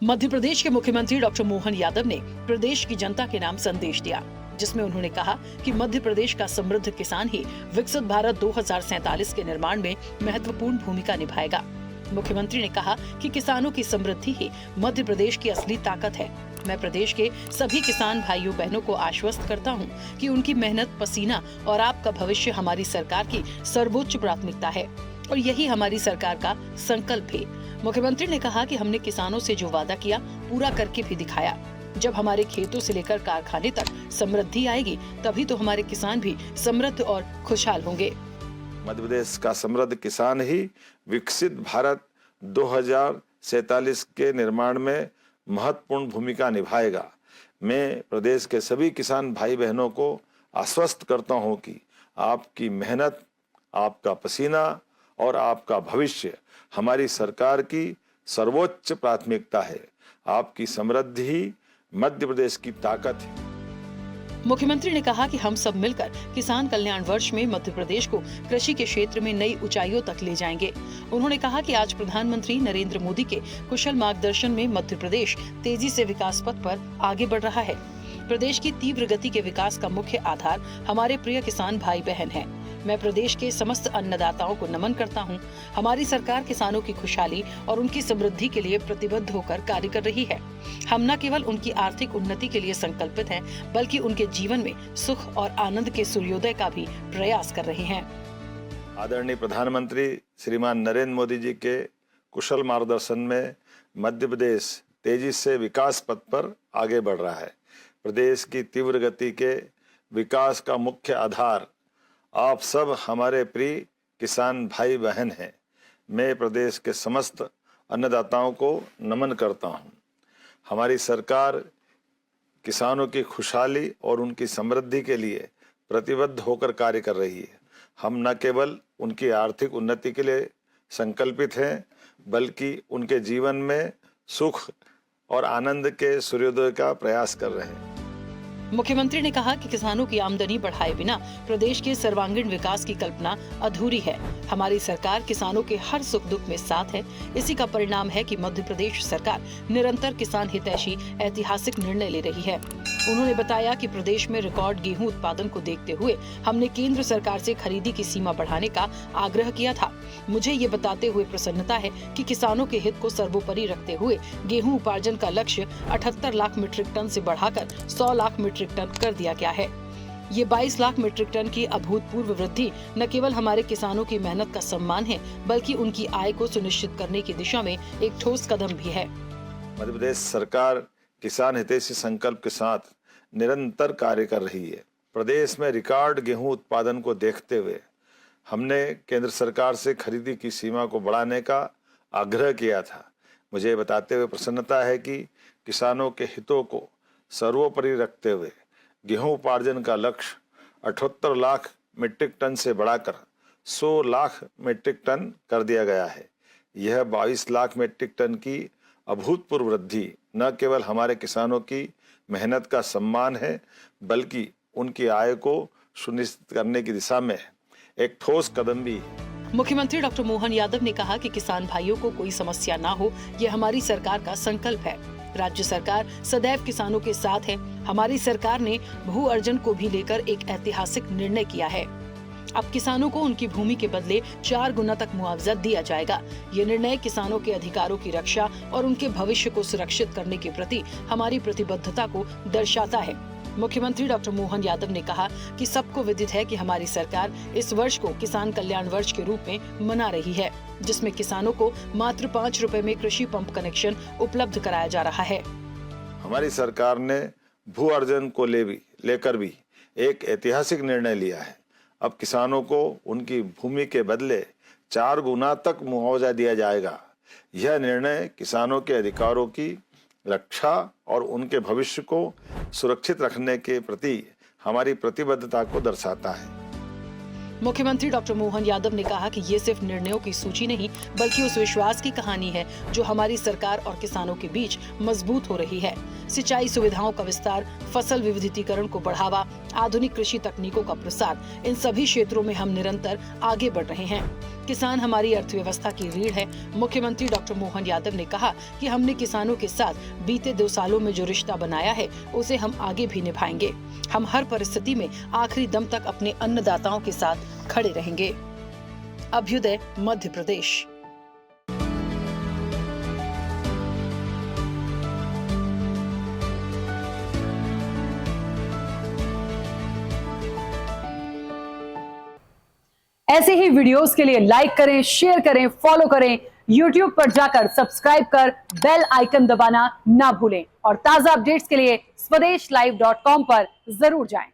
मध्य प्रदेश के मुख्यमंत्री डॉक्टर मोहन यादव ने प्रदेश की जनता के नाम संदेश दिया, जिसमें उन्होंने कहा कि मध्य प्रदेश का समृद्ध किसान ही विकसित भारत 2047 के निर्माण में महत्वपूर्ण भूमिका निभाएगा। मुख्यमंत्री ने कहा कि किसानों की समृद्धि ही मध्य प्रदेश की असली ताकत है। मैं प्रदेश के सभी किसान भाइयों बहनों को आश्वस्त करता हूं कि उनकी मेहनत, पसीना और आपका भविष्य हमारी सरकार की सर्वोच्च प्राथमिकता है और यही हमारी सरकार का संकल्प है। मुख्यमंत्री ने कहा कि हमने किसानों से जो वादा किया पूरा करके भी दिखाया। जब हमारे खेतों से लेकर कारखाने तक समृद्धि आएगी, तभी तो हमारे किसान भी समृद्ध और खुशहाल होंगे। मध्य प्रदेश का समृद्ध किसान ही विकसित भारत 2047 के निर्माण में महत्वपूर्ण भूमिका निभाएगा। मैं प्रदेश के सभी किसान भाई बहनों को आश्वस्त करता हूं कि आपकी मेहनत, आपका पसीना और आपका भविष्य हमारी सरकार की सर्वोच्च प्राथमिकता है। आपकी समृद्धि ही मध्य प्रदेश की ताकत है। मुख्यमंत्री ने कहा कि हम सब मिलकर किसान कल्याण वर्ष में मध्य प्रदेश को कृषि के क्षेत्र में नई ऊंचाइयों तक ले जाएंगे। उन्होंने कहा कि आज प्रधानमंत्री नरेंद्र मोदी के कुशल मार्गदर्शन में मध्य प्रदेश तेजी से विकास पथ पर आगे बढ़ रहा है। प्रदेश की तीव्र गति के विकास का मुख्य आधार हमारे प्रिय किसान भाई बहन हैं। मैं प्रदेश के समस्त अन्नदाताओं को नमन करता हूं। हमारी सरकार किसानों की खुशहाली और उनकी समृद्धि के लिए प्रतिबद्ध होकर कार्य कर रही है। हम न केवल उनकी आर्थिक उन्नति के लिए संकल्पित हैं, बल्कि उनके जीवन में सुख और आनंद के सूर्योदय का भी प्रयास कर रहे हैं। आदरणीय प्रधानमंत्री श्रीमान नरेंद्र मोदी जी के कुशल मार्गदर्शन में मध्य प्रदेश तेजी से विकास पथ पर आगे बढ़ रहा है। प्रदेश की तीव्र गति के विकास का मुख्य आधार आप सब हमारे प्रिय किसान भाई बहन हैं। मैं प्रदेश के समस्त अन्नदाताओं को नमन करता हूं। हमारी सरकार किसानों की खुशहाली और उनकी समृद्धि के लिए प्रतिबद्ध होकर कार्य कर रही है। हम न केवल उनकी आर्थिक उन्नति के लिए संकल्पित हैं, बल्कि उनके जीवन में सुख और आनंद के सूर्योदय का प्रयास कर रहे हैं। मुख्यमंत्री ने कहा कि किसानों की आमदनी बढ़ाए बिना प्रदेश के सर्वांगीण विकास की कल्पना अधूरी है। हमारी सरकार किसानों के हर सुख दुख में साथ है। इसी का परिणाम है कि मध्य प्रदेश सरकार निरंतर किसान हितैषी ऐतिहासिक निर्णय ले रही है। उन्होंने बताया कि प्रदेश में रिकॉर्ड गेहूं उत्पादन को देखते हुए हमने केंद्र सरकार से खरीदी की सीमा बढ़ाने का आग्रह किया था। मुझे ये बताते हुए प्रसन्नता है कि किसानों के हित को सर्वोपरि रखते हुए गेहूं उपार्जन का लक्ष्य 78 लाख मीट्रिक टन से बढ़ाकर 100 लाख मीट्रिक टन कर दिया गया है। ये 22 लाख मीट्रिक टन की अभूतपूर्व वृद्धि न केवल हमारे किसानों की मेहनत का सम्मान है, बल्कि उनकी आय को सुनिश्चित करने की दिशा में एक ठोस कदम भी है। मध्य प्रदेश सरकार किसान हितैषी संकल्प के साथ निरंतर कार्य कर रही है। प्रदेश में रिकॉर्ड गेहूं उत्पादन को देखते हुए हमने केंद्र सरकार से खरीदी की सीमा को बढ़ाने का आग्रह किया था। मुझे बताते हुए प्रसन्नता है कि किसानों के हितों को सर्वोपरि रखते हुए गेहूं उपार्जन का लक्ष्य 78 लाख मीट्रिक टन से बढ़ाकर 100 लाख मीट्रिक टन कर दिया गया है। यह 22 लाख मीट्रिक टन की अभूतपूर्व वृद्धि न केवल हमारे किसानों की मेहनत का सम्मान है, बल्कि उनकी आय को सुनिश्चित करने की दिशा में एक ठोस कदम भी है। मुख्यमंत्री डॉक्टर मोहन यादव ने कहा कि किसान भाइयों को कोई समस्या ना हो, ये हमारी सरकार का संकल्प है। राज्य सरकार सदैव किसानों के साथ है। हमारी सरकार ने भू अर्जन को भी लेकर एक ऐतिहासिक निर्णय किया है। अब किसानों को उनकी भूमि के बदले 4 गुना तक मुआवजा दिया जाएगा। ये निर्णय किसानों के अधिकारों की रक्षा और उनके भविष्य को सुरक्षित करने के प्रति हमारी प्रतिबद्धता को दर्शाता है। मुख्यमंत्री डॉक्टर मोहन यादव ने कहा कि सबको विदित है कि हमारी सरकार इस वर्ष को किसान कल्याण वर्ष के रूप में मना रही है, जिसमें किसानों को मात्र 5 रुपए में कृषि पंप कनेक्शन उपलब्ध कराया जा रहा है। हमारी सरकार ने भू अर्जन को लेकर भी एक ऐतिहासिक निर्णय लिया है। अब किसानों को उनकी भूमि के बदले 4 गुना तक मुआवजा दिया जाएगा। यह निर्णय किसानों के अधिकारों की रक्षा और उनके भविष्य को सुरक्षित रखने के प्रति हमारी प्रतिबद्धता को दर्शाता है। मुख्यमंत्री डॉक्टर मोहन यादव ने कहा कि ये सिर्फ निर्णयों की सूची नहीं, बल्कि उस विश्वास की कहानी है जो हमारी सरकार और किसानों के बीच मजबूत हो रही है। सिंचाई सुविधाओं का विस्तार, फसल विविधीकरण को बढ़ावा, आधुनिक कृषि तकनीकों का प्रसार, इन सभी क्षेत्रों में हम निरंतर आगे बढ़ रहे हैं। किसान हमारी अर्थव्यवस्था की रीढ़ है। मुख्यमंत्री डॉक्टर मोहन यादव ने कहा कि हमने किसानों के साथ बीते 2 सालों में जो रिश्ता बनाया है उसे हम आगे भी निभाएंगे। हम हर परिस्थिति में आखिरी दम तक अपने अन्नदाताओं के साथ खड़े रहेंगे। अभ्युदय मध्य प्रदेश। ऐसे ही वीडियोस के लिए लाइक करें, शेयर करें, फॉलो करें। YouTube पर जाकर सब्सक्राइब कर बेल आइकन दबाना ना भूलें और ताजा अपडेट्स के लिए swedeshlive.com पर जरूर जाएं।